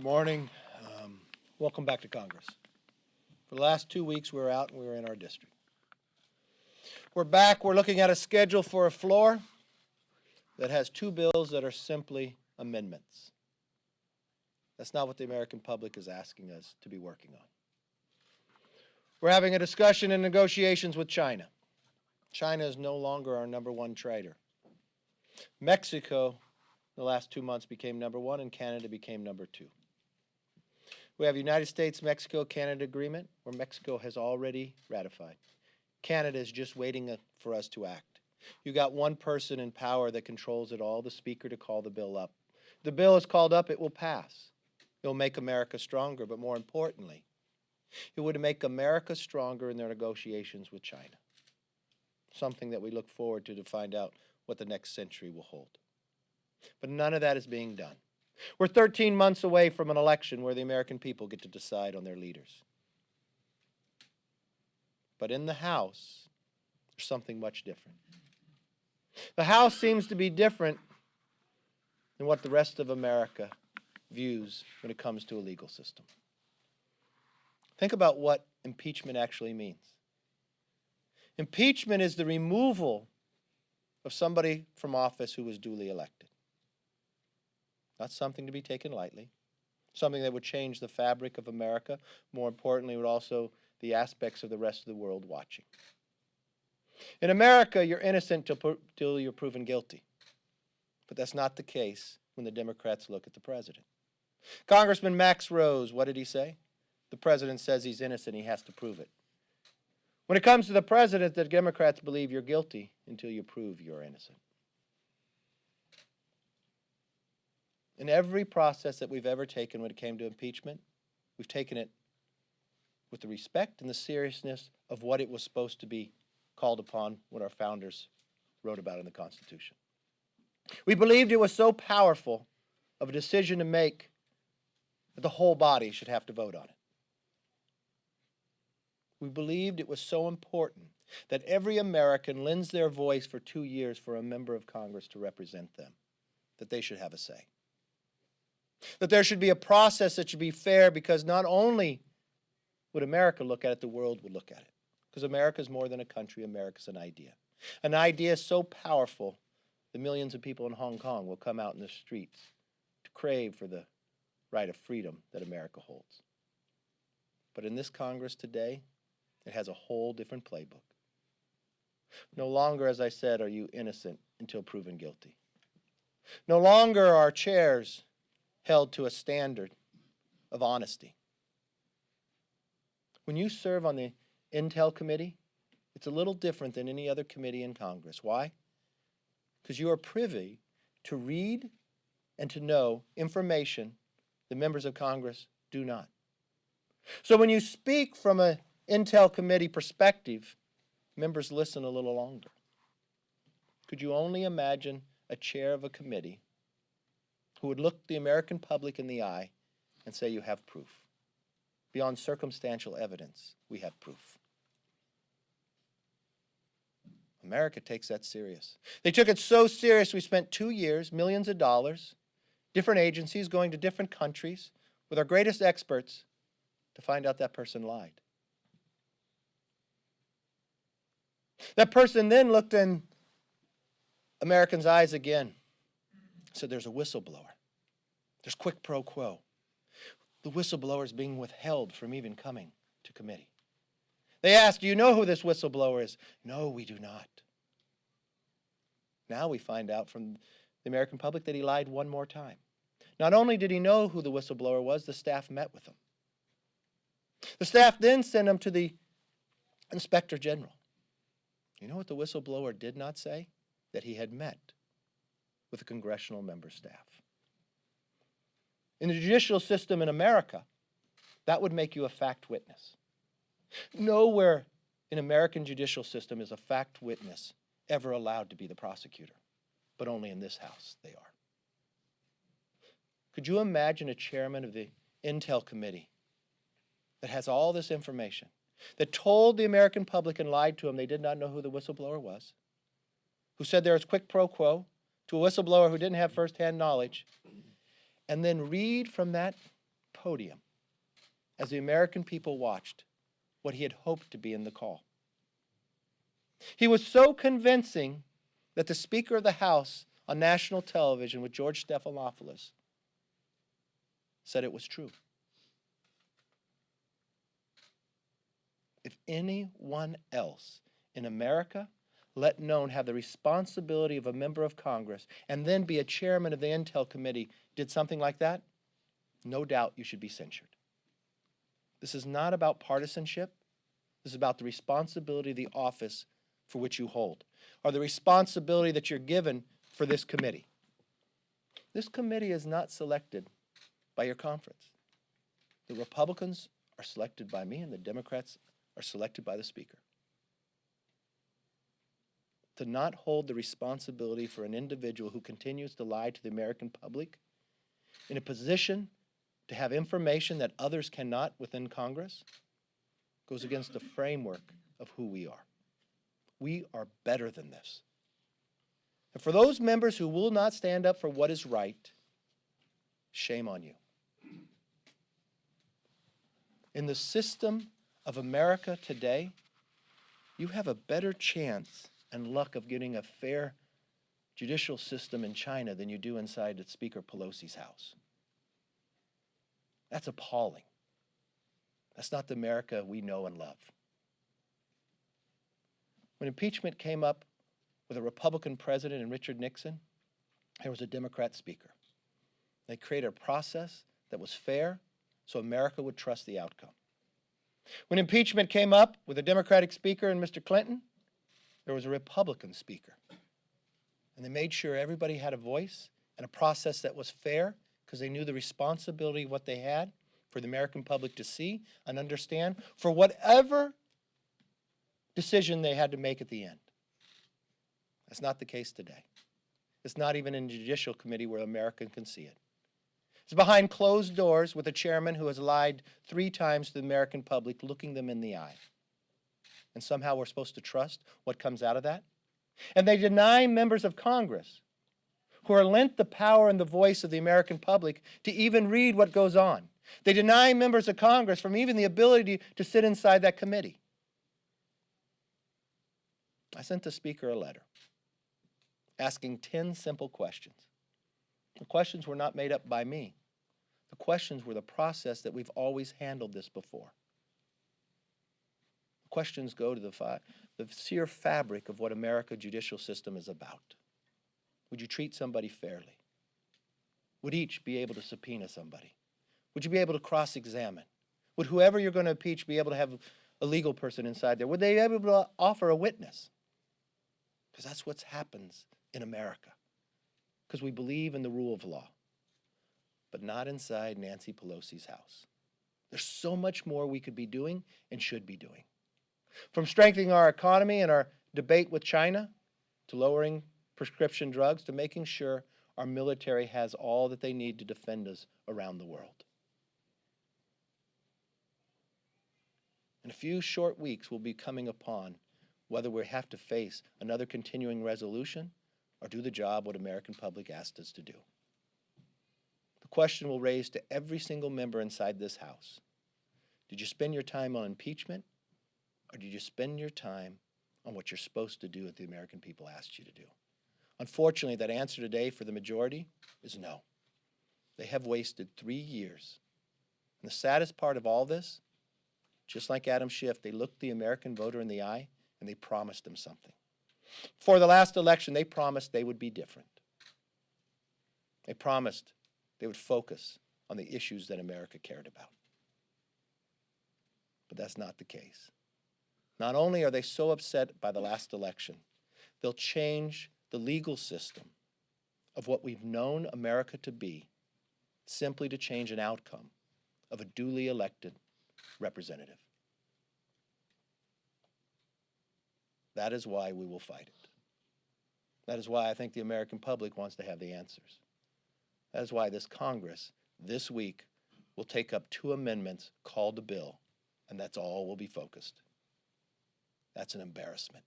Good morning. Welcome back to Congress. For the last 2 weeks, we were out and we were in our district. We're back. We're looking at a schedule for a floor that has two bills that are simply amendments. That's not what the American public is asking us to be working on. We're having a discussion and negotiations with China. China is no longer our number one trader. Mexico, in the last 2 months, became number one, and Canada became number two. We have a United States-Mexico-Canada agreement where Mexico has already ratified. Canada is just waiting for us to act. You got one person in power that controls it all, the Speaker, to call the bill up. The bill is called up, it will pass. It will make America stronger, but more importantly, it would make America stronger in their negotiations with China. Something that we look forward to find out what the next century will hold. But none of that is being done. We're 13 months away from an election where the American people get to decide on their leaders. But in the House, there's something much different. The House seems to be different than what the rest of America views when it comes to a legal system. Think about what impeachment actually means. Impeachment is the removal of somebody from office who was duly elected. Not something to be taken lightly, something that would change the fabric of America. More importantly, would also the aspects of the rest of the world watching. In America, you're innocent till you're proven guilty. But that's not the case when the Democrats look at the president. Congressman Max Rose, what did he say? The president says he's innocent, he has to prove it. When it comes to the president, the Democrats believe you're guilty until you prove you're innocent. In every process that we've ever taken when it came to impeachment, we've taken it with the respect and the seriousness of what it was supposed to be called upon when our founders wrote about in the Constitution. We believed it was so powerful of a decision to make that the whole body should have to vote on it. We believed it was so important that every American lends their voice for 2 years for a member of Congress to represent them, that they should have a say. That there should be a process that should be fair, because not only would America look at it, the world would look at it. Because America is more than a country, America is an idea. An idea so powerful that millions of people in Hong Kong will come out in the streets to crave for the right of freedom that America holds. But in this Congress today, it has a whole different playbook. No longer, as I said, are you innocent until proven guilty. No longer are chairs held to a standard of honesty. When you serve on the Intel Committee, it's a little different than any other committee in Congress. Why? Because you are privy to read and to know information the members of Congress do not. So when you speak from an Intel Committee perspective, members listen a little longer. Could you only imagine a chair of a committee who would look the American public in the eye and say, you have proof? Beyond circumstantial evidence, we have proof. America takes that serious. They took it so serious, we spent 2 years, millions of dollars, different agencies going to different countries with our greatest experts to find out that person lied. That person then looked in Americans' eyes again. So there's a whistleblower. There's quid pro quo. The whistleblower is being withheld from even coming to committee. They asked, do you know who this whistleblower is? No, we do not. Now we find out from the American public that he lied one more time. Not only did he know who the whistleblower was, the staff met with him. The staff then sent him to the Inspector General. You know what the whistleblower did not say? That he had met with a congressional member staff. In the judicial system in America, that would make you a fact witness. Nowhere in American judicial system is a fact witness ever allowed to be the prosecutor, but only in this House they are. Could you imagine a chairman of the Intel Committee that has all this information, that told the American public and lied to them they did not know who the whistleblower was, who said there was quid pro quo, to a whistleblower who didn't have firsthand knowledge, and then read from that podium as the American people watched what he had hoped to be in the call. He was so convincing that the Speaker of the House on national television with George Stephanopoulos said it was true. If anyone else in America, let known have the responsibility of a member of Congress and then be a chairman of the Intel Committee, did something like that, no doubt you should be censured. This is not about partisanship. This is about the responsibility of the office for which you hold, or the responsibility that you're given for this committee. This committee is not selected by your conference. The Republicans are selected by me, and the Democrats are selected by the Speaker. To not hold the responsibility for an individual who continues to lie to the American public in a position to have information that others cannot within Congress goes against the framework of who we are. We are better than this. And for those members who will not stand up for what is right, shame on you. In the system of America today, you have a better chance and luck of getting a fair judicial system in China than you do inside Speaker Pelosi's house. That's appalling. That's not the America we know and love. When impeachment came up with a Republican president and Richard Nixon, there was a Democrat speaker. They created a process that was fair so America would trust the outcome. When impeachment came up with a Democratic speaker and Mr. Clinton, there was a Republican speaker. And they made sure everybody had a voice and a process that was fair because they knew the responsibility of what they had for the American public to see and understand for whatever decision they had to make at the end. That's not the case today. It's not even in the Judicial Committee where America can see it. It's behind closed doors with a chairman who has lied 3 times to the American public, looking them in the eye. And somehow we're supposed to trust what comes out of that? And they deny members of Congress who are lent the power and the voice of the American public to even read what goes on. They deny members of Congress from even the ability to sit inside that committee. I sent the Speaker a letter asking 10 simple questions. The questions were not made up by me. The questions were the process that we've always handled this before. The questions go to the sheer fabric of what America's judicial system is about. Would you treat somebody fairly? Would each be able to subpoena somebody? Would you be able to cross-examine? Would whoever you're going to impeach be able to have a legal person inside there? Would they be able to offer a witness? Because that's what happens in America. Because we believe in the rule of law. But not inside Nancy Pelosi's house. There's so much more we could be doing and should be doing. From strengthening our economy and our debate with China, to lowering prescription drugs, to making sure our military has all that they need to defend us around the world. In a few short weeks, we'll be coming upon whether we have to face another continuing resolution or do the job what American public asked us to do. The question will raise to every single member inside this House. Did you spend your time on impeachment, or did you spend your time on what you're supposed to do what the American people asked you to do? Unfortunately, that answer today for the majority is no. They have wasted 3 years. And the saddest part of all this, just like Adam Schiff, they looked the American voter in the eye and they promised them something. For the last election, they promised they would be different. They promised they would focus on the issues that America cared about. But that's not the case. Not only are they so upset by the last election, they'll change the legal system of what we've known America to be simply to change an outcome of a duly elected representative. That is why we will fight it. That is why I think the American public wants to have the answers. That is why this Congress, this week, will take up 2 amendments called a bill, and that's all will be focused. That's an embarrassment.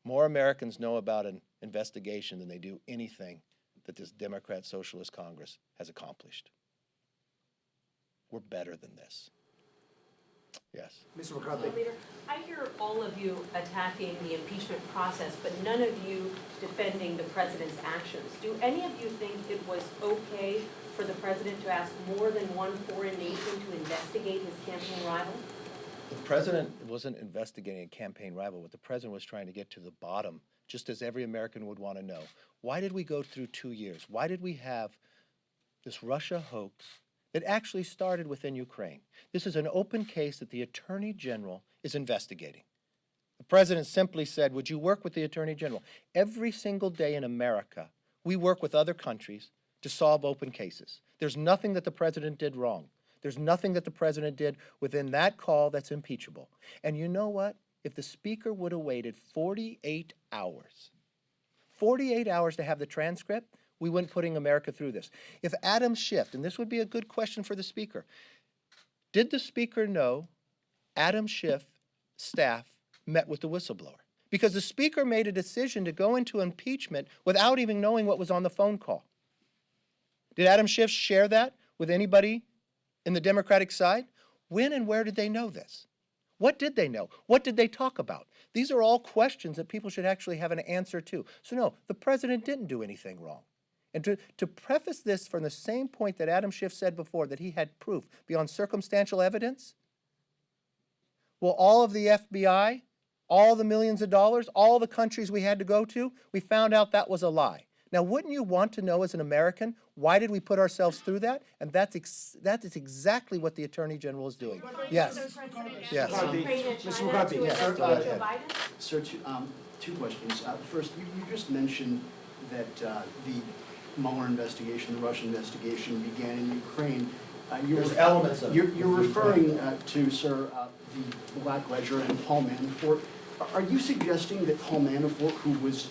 More Americans know about an investigation than they do anything that this Democrat Socialist Congress has accomplished. We're better than this. Yes. Mr. McCarthy. Leader, I hear all of you attacking the impeachment process, but none of you defending the president's actions. Do any of you think it was okay for the president to ask more than one foreign nation to investigate his campaign rival? The president wasn't investigating a campaign rival. What the president was trying to get to the bottom, just as every American would want to know. Why did we go through 2 years? Why did we have this Russia hoax that actually started within Ukraine? This is an open case that the Attorney General is investigating. The president simply said, would you work with the Attorney General? Every single day in America, we work with other countries to solve open cases. There's nothing that the president did wrong. There's nothing that the president did within that call that's impeachable. And you know what? If the speaker would have waited 48 hours to have the transcript, we wouldn't putting America through this. If Adam Schiff, and this would be a good question for the speaker, did the speaker know Adam Schiff's staff met with the whistleblower? Because the speaker made a decision to go into impeachment without even knowing what was on the phone call. Did Adam Schiff share that with anybody in the Democratic side? When and where did they know this? What did they know? What did they talk about? These are all questions that people should actually have an answer to. So no, the president didn't do anything wrong. And to preface this from the same point that Adam Schiff said before, that he had proof beyond circumstantial evidence, well, all of the FBI, all the millions of dollars, all the countries we had to go to, we found out that was a lie. Now, wouldn't you want to know as an American, why did we put ourselves through that? And that is exactly what the Attorney General is doing. Yes. Yes. Mr. McCarthy. Biden? Sir, two questions. First, you just mentioned that the Mueller investigation, the Russian investigation, began in Ukraine. There's elements of it. You're referring to, sir, the Black Ledger and Paul Manafort. Are you suggesting that Paul Manafort, who was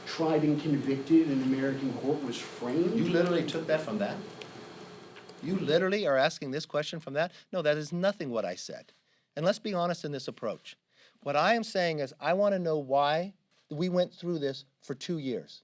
tried and convicted in American court, was framed? You literally took that from that? You literally are asking this question from that? No, that is nothing what I said. And let's be honest in this approach. What I am saying is I want to know why we went through this for 2 years.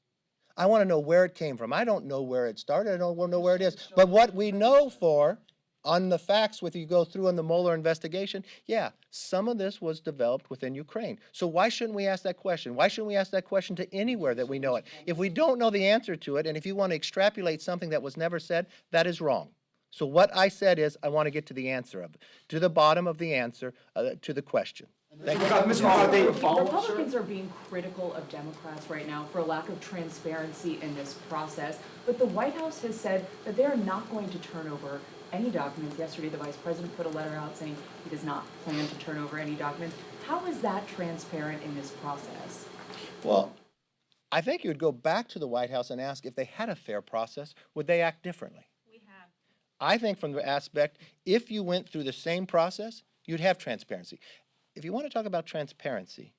I want to know where it came from. I don't know where it started. I don't know where it is. But what we know for, on the facts, with you go through on the Mueller investigation, yeah, some of this was developed within Ukraine. So why shouldn't we ask that question? Why shouldn't we ask that question to anywhere that we know it? If we don't know the answer to it, and if you want to extrapolate something that was never said, that is wrong. So what I said is I want to get to the answer of it, to the bottom of the answer to the question. Thank you. Mr. McCarthy. Republicans are being critical of Democrats right now for lack of transparency in this process, but the White House has said that they are not going to turn over any documents. Yesterday, the Vice President put a letter out saying he does not plan to turn over any documents. How is that transparent in this process? Well, I think you would go back to the White House and ask if they had a fair process, would they act differently? We have. I think from the aspect, if you went through the same process, you'd have transparency. If you want to talk about transparency,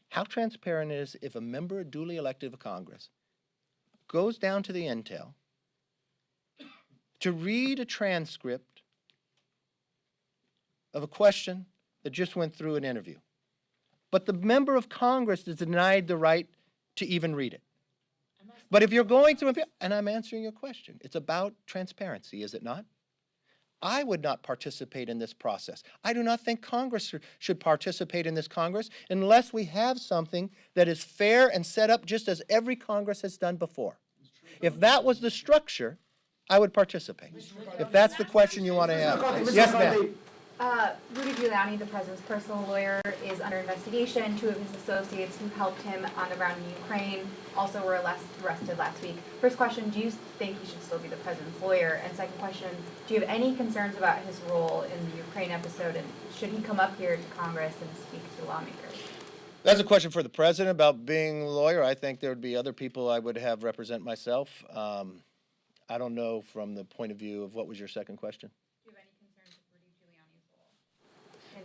how transparent it is if a member duly elected of Congress goes down to the intel to read a transcript of a question that just went through an interview. But the member of Congress is denied the right to even read it. But if you're going through, and I'm answering your question, it's about transparency, is it not? I would not participate in this process. I do not think Congress should participate in this Congress unless we have something that is fair and set up just as every Congress has done before. If that was the structure, I would participate. If that's the question you want to have. Yes, ma'am. Rudy Giuliani, the president's personal lawyer, is under investigation. 2 of his associates who helped him on the ground in Ukraine also were arrested last week. First question, do you think he should still be the president's lawyer? And second question, do you have any concerns about his role in the Ukraine episode, and should he come up here to Congress and speak to lawmakers? That's a question for the president about being a lawyer. I think there would be other people I would have represent myself. I don't know from the point of view of, what was your second question? Do you have any concerns with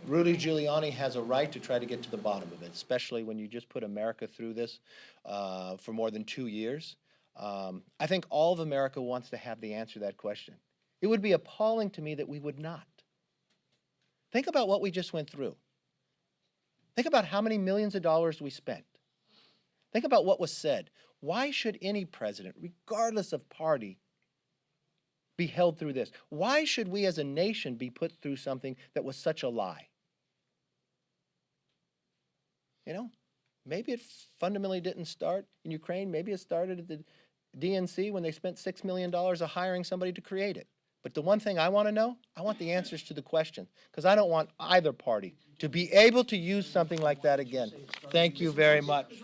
Rudy Giuliani's role? Rudy Giuliani has a right to try to get to the bottom of it, especially when you just put America through this for more than 2 years. I think all of America wants to have the answer to that question. It would be appalling to me that we would not. Think about what we just went through. Think about how many millions of dollars we spent. Think about what was said. Why should any president, regardless of party, be held through this? Why should we as a nation be put through something that was such a lie? You know, maybe it fundamentally didn't start in Ukraine. Maybe it started at the DNC when they spent $6 million of hiring somebody to create it. But the one thing I want to know, I want the answers to the question, because I don't want either party to be able to use something like that again. Thank you very much.